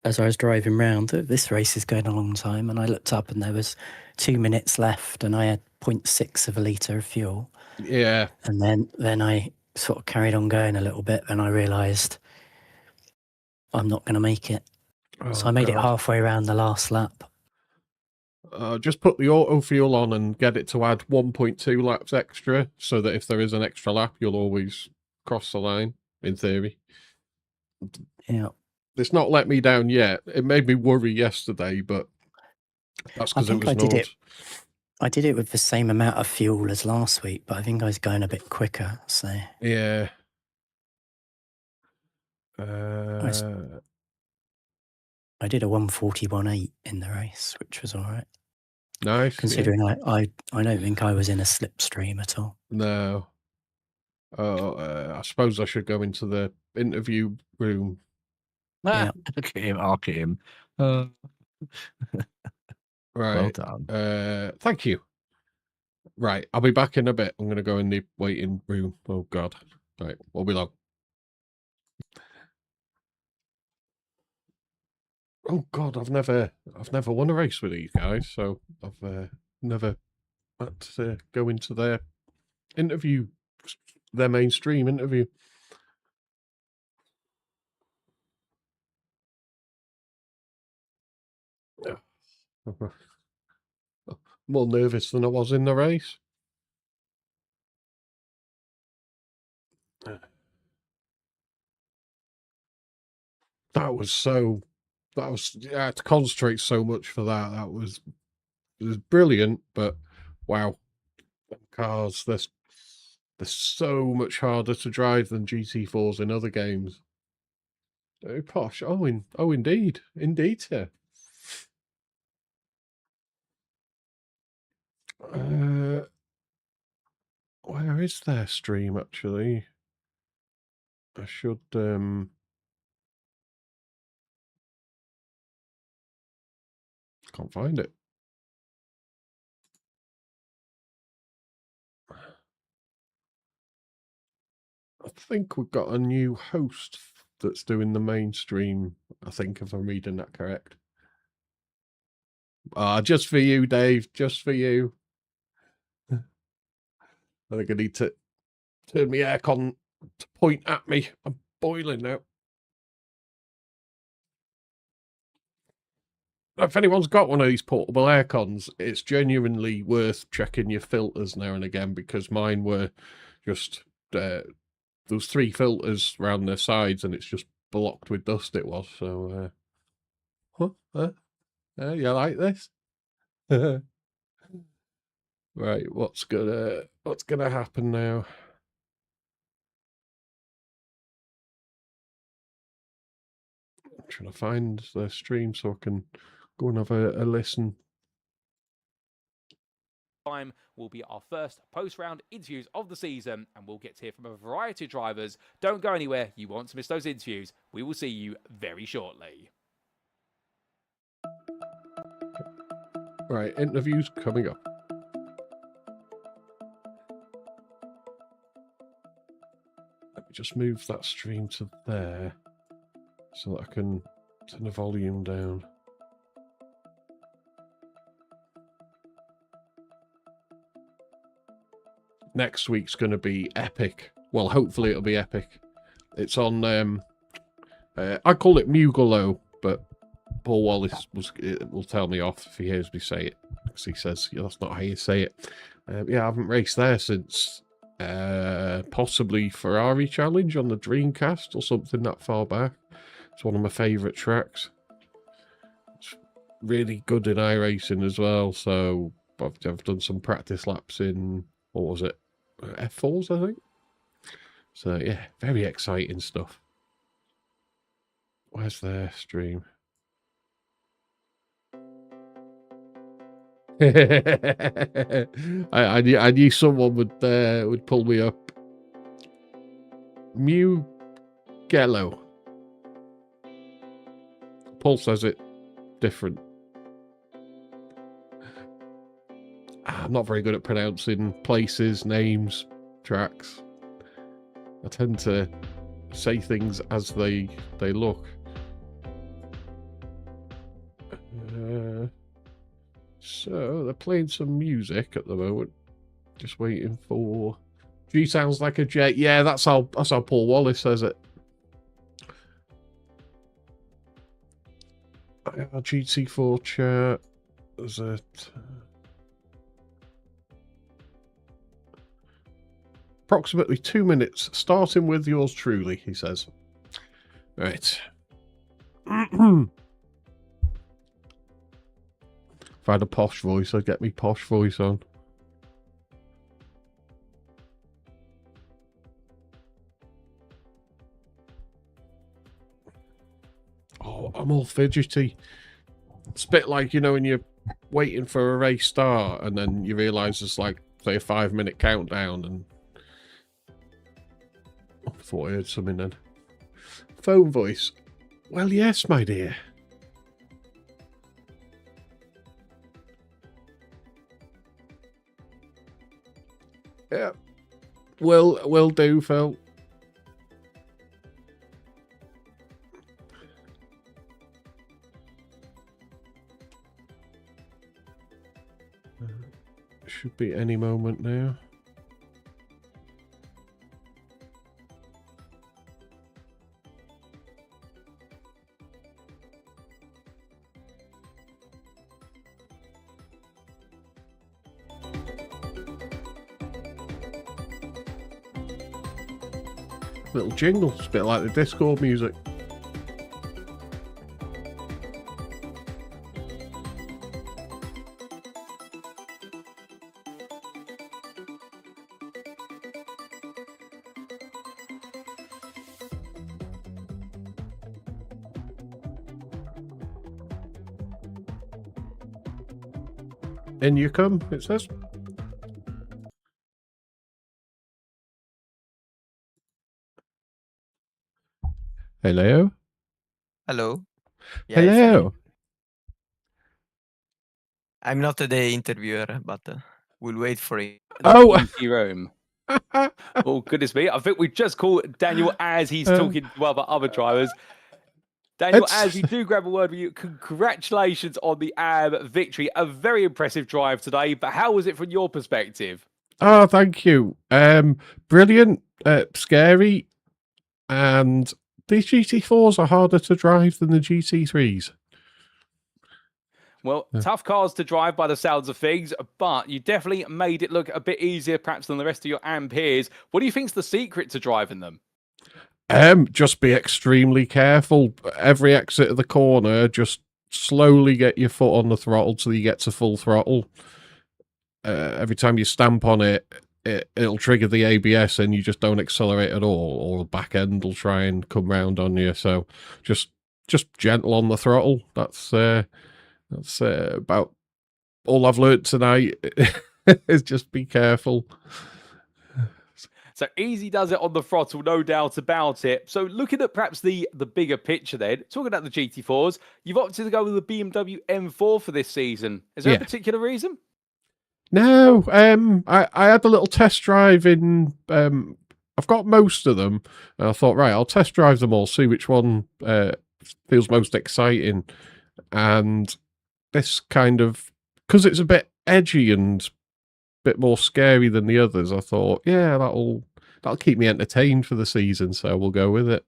as I was driving round, this race is going a long time, and I looked up and there was 2 minutes left and I had 0.6 of a litre of fuel. Yeah. And then I sort of carried on going a little bit and I realised I'm not going to make it. So I made it halfway around the last lap. Just put the auto fuel on and get it to add 1.2 laps extra, so that if there is an extra lap, you'll always cross the line, in theory. Yeah. It's not let me down yet. It made me worry yesterday, but that's because it was Nord. I did it with the same amount of fuel as last week, but I think I was going a bit quicker, so... Yeah. I did a 1:41.8 in the race, which was all right. Nice. Considering I don't think I was in a slipstream at all. No. I suppose I should go into the interview room. Yeah. Look at him, arc at him. Right. Well done. Thank you. Right, I'll be back in a bit. I'm going to go in the waiting room. Oh, God. Right, we'll be long. Oh, God, I've never won a race with these guys, so I've never had to go into their interview, their mainstream interview. More nervous than I was in the race. I had to concentrate so much for that. It was brilliant, but wow, cars, they're so much harder to drive than GT4s in other games. Oh, posh. Oh, indeed, sir. Where is their stream actually? I should can't find it. I think we've got a new host that's doing the mainstream, I think, if I'm reading that correct. Just for you, Dave, just for you. I think I need to Turn my aircon to point at me. I'm boiling now. If anyone's got one of these portable aircons, it's genuinely worth checking your filters now and again, because mine were just there was 3 filters around the sides and it's just blocked with dust. It was so. You like this? Right, what's gonna happen now? I'm trying to find the stream so I can go and have a listen. Time will be our first post-round interviews of the season, and we'll get to hear from a variety of drivers. Don't go anywhere. You won't miss those interviews. We will see you very shortly. Right, interviews coming up. Let me just move that stream to there so that I can turn the volume down. Next week's going to be epic. Well, hopefully it'll be epic. It's on, I call it Mugolo, but Paul Wallace will tell me off if he hears me say it, because he says, yeah, that's not how you say it. Yeah, I haven't raced there since possibly Ferrari Challenge on the Dreamcast or something that far back. It's one of my favourite tracks. It's really good in iRacing as well, so I've done some practice laps in, what was it, F4s, I think? So, yeah, very exciting stuff. Where's their stream? I knew someone would pull me up. Mugello. Paul says it different. I'm not very good at pronouncing places, names, tracks. I tend to say things as they look. So they're playing some music at the moment. Just waiting for. G sounds like a J. Yeah, that's how Paul Wallace says it. GT4 chat. Is it? Approximately 2 minutes, starting with yours truly, he says. Right. If I had a posh voice, I'd get me posh voice on. Oh, I'm all fidgety. It's a bit like, you know, when you're waiting for a race start and then you realise it's like, say, a 5-minute countdown and... I thought I heard something then. Phone voice. Well, yes, my dear. Yeah. Will do, Phil. Should be any moment now. Little jingle, it's a bit like the Discord music. In you come, it says. Hello? Hello. Hello. I'm not the interviewer, but we'll wait for it. Oh! Empty room. Oh, goodness me. I think we just called Daniel as he's talking to other drivers. Daniel, as we do grab a word with you, congratulations on the victory. A very impressive drive today, but how was it from your perspective? Oh, thank you. Brilliant, scary, and these GT4s are harder to drive than the GT3s. Well, tough cars to drive by the sounds of things, but you definitely made it look a bit easier perhaps than the rest of your AM peers. What do you think's the secret to driving them? Just be extremely careful. Every exit of the corner, just slowly get your foot on the throttle till you get to full throttle. Every time you stamp on it, it'll trigger the ABS and you just don't accelerate at all, or the back end will try and come round on you. So just gentle on the throttle. That's about all I've learned tonight. Is just be careful. So easy does it on the throttle, no doubt about it. So looking at perhaps the bigger picture then, talking about the GT4s, you've opted to go with the BMW M4 for this season. Is there a particular reason? No, I had a little test drive in, I've got most of them, and I thought, right, I'll test drive them all, see which one feels most exciting. And this kind of, because it's a bit edgy and a bit more scary than the others, I thought, yeah, that'll keep me entertained for the season, so we'll go with it.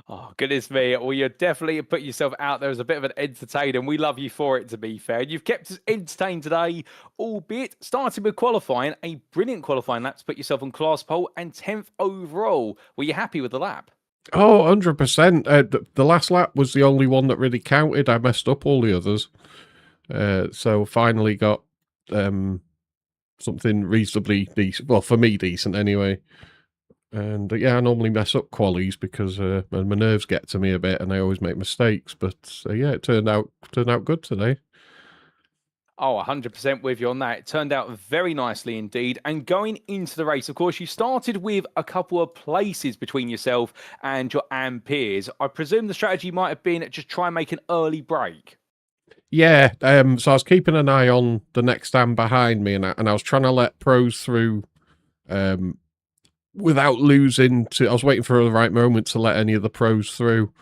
Oh, goodness me. Well, you definitely put yourself out there as a bit of an entertainer, and we love you for it, to be fair. You've kept us entertained today, albeit starting with qualifying, a brilliant qualifying lap to put yourself on class pole and 10th overall. Were you happy with the lap? Oh, 100%. The last lap was the only one that really counted. I messed up all the others. So finally got something reasonably decent. Well, for me, decent anyway. And yeah, I normally mess up qualies because my nerves get to me a bit and I always make mistakes. But yeah, it turned out good today. Oh, 100% with you on that. It turned out very nicely indeed. And going into the race, of course, you started with a couple of places between yourself and your AM peers. I presume the strategy might have been just try and make an early break. Yeah, so I was keeping an eye on the next AM behind me, and I was trying to let pros through without losing to. I was waiting for the right moment to let any of the pros through.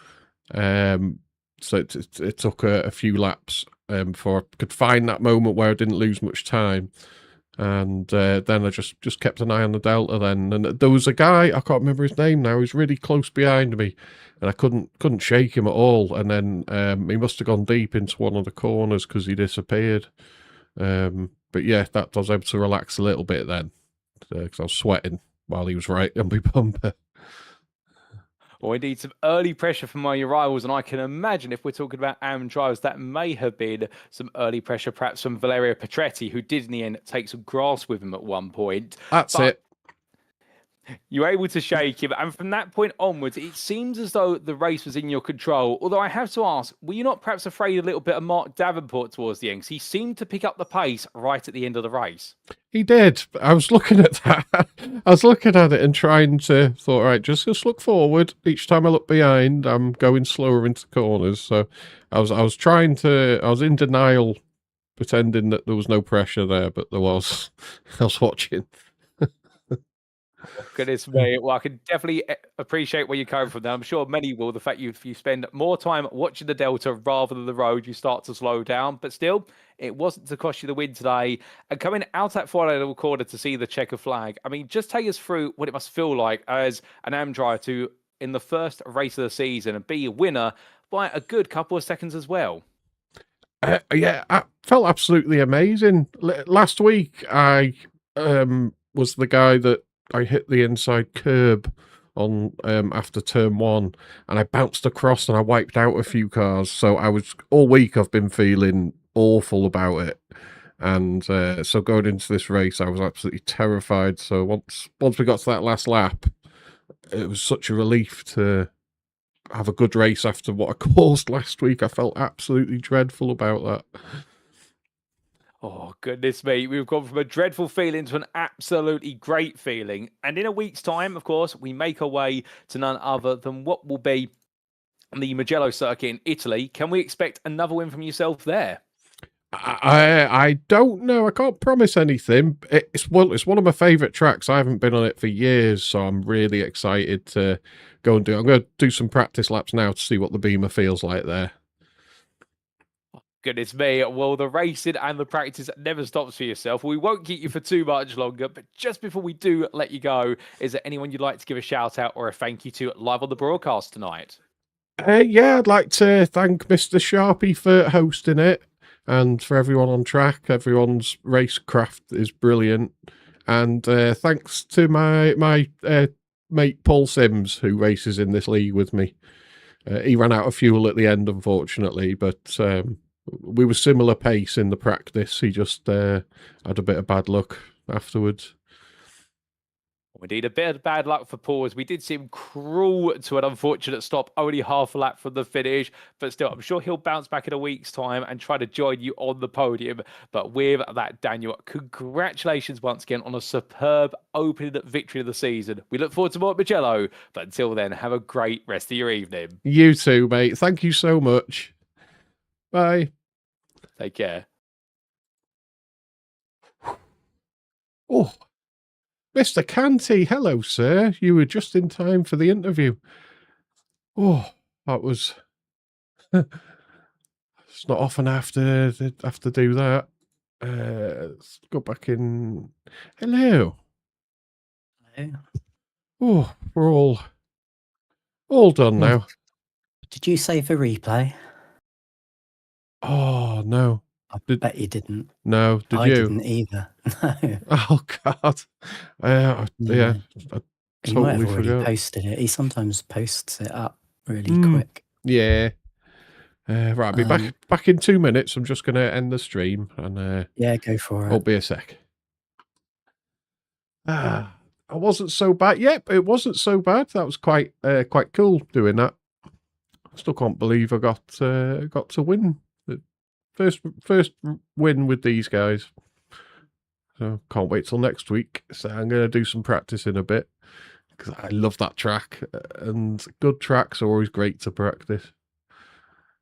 So it took a few laps before I could find that moment where I didn't lose much time. And then I just kept an eye on the Delta then. And there was a guy, I can't remember his name now, he's really close behind me. And I couldn't shake him at all. And then he must have gone deep into one of the corners because he disappeared. But yeah, I was able to relax a little bit then because I was sweating while he was right on my bumper. Well, indeed, some early pressure from my rivals, and I can imagine if we're talking about AM drivers, that may have been some early pressure, perhaps from Valerio Petretti, who did in the end take some grass with him at one point. That's it. You were able to shake him, and from that point onwards, it seems as though the race was in your control. Although I have to ask, were you not perhaps afraid a little bit of Mark Davenport towards the end? Because he seemed to pick up the pace right at the end of the race. He did. I was looking at that. I was looking at it and trying to thought, right, just look forward. Each time I look behind, I'm going slower into corners. So I was in denial, pretending that there was no pressure there, but there was. I was watching. Goodness me. Well, I can definitely appreciate where you're coming from there. I'm sure many will. The fact you spend more time watching the Delta rather than the road, you start to slow down. But still, it wasn't to cost you the win today. And coming out that final quarter to see the checker flag, I mean, just take us through what it must feel like as an AM driver to, in the first race of the season, and be a winner by a good couple of seconds as well. Yeah, I felt absolutely amazing. Last week, I was the guy that I hit the inside curb on after turn one, and I bounced across and I wiped out a few cars. So all week I've been feeling awful about it, and so going into this race I was absolutely terrified. So once we got to that last lap, it was such a relief to have a good race after what I caused last week. I felt absolutely dreadful about that. Oh, goodness me. We've gone from a dreadful feeling to an absolutely great feeling. And in a week's time, of course, we make our way to none other than what will be the Mugello circuit in Italy. Can we expect another win from yourself there? I don't know. I can't promise anything. It's one of my favourite tracks. I haven't been on it for years, so I'm really excited to go and do it. I'm going to do some practice laps now to see what the Beamer feels like there. Goodness me. Well, the racing and the practice never stops for yourself. We won't keep you for too much longer, but just before we do let you go, is there anyone you'd like to give a shout out or a thank you to live on the broadcast tonight? Yeah, I'd like to thank Mr. Sharpie for hosting it, and for everyone on track. Everyone's racecraft is brilliant. And thanks to my mate Paul Sims, who races in this league with me. He ran out of fuel at the end, unfortunately, but we were similar pace in the practice. He just had a bit of bad luck afterwards. Indeed, a bit of bad luck for Paul, as we did see him crawl to an unfortunate stop, only half a lap from the finish. But still, I'm sure he'll bounce back in a week's time and try to join you on the podium. But with that, Daniel, congratulations once again on a superb opening victory of the season. We look forward to more at Mugello. But until then, have a great rest of your evening. You too, mate. Thank you so much. Bye. Take care. Oh. Mr. Canty, hello, sir. You were just in time for the interview. Oh, that was... It's not often I have to do that. Let's go back in... Hello. Hello. Oh, we're all done now. Did you save a replay? Oh, no. I bet you didn't. No, did I you? didn't either. No. Oh, God. Yeah, I He might have totally already forgot. posted it. He sometimes posts it up really Mm. quick. Yeah. Right, I'll be back in 2 minutes. I'm just going to end the stream. And Yeah, go for it. won't be a sec. I wasn't so bad. Yep, it wasn't so bad. That was quite cool doing that. I still can't believe I got to win. First win with these guys. So can't wait till next week. So I'm going to do some practice in a bit, because I love that track, and good tracks are always great to practice.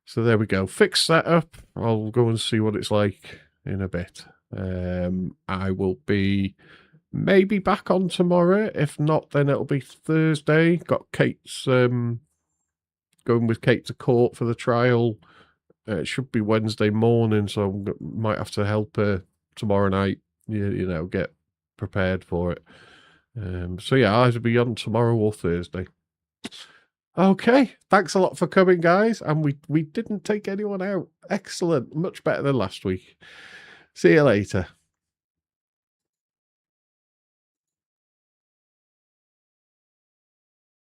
So there we go. Fixed setup. I'll go and see what it's like in a bit. I will be maybe back on tomorrow. If not, then it'll be Thursday. Got Kate's going with Kate to court for the trial. It should be Wednesday morning, so I might have to help her tomorrow night, you know, get prepared for it. So yeah, I'll either be on tomorrow or Thursday. Okay, thanks a lot for coming, guys. And we didn't take anyone out. Excellent. Much better than last week. See you later.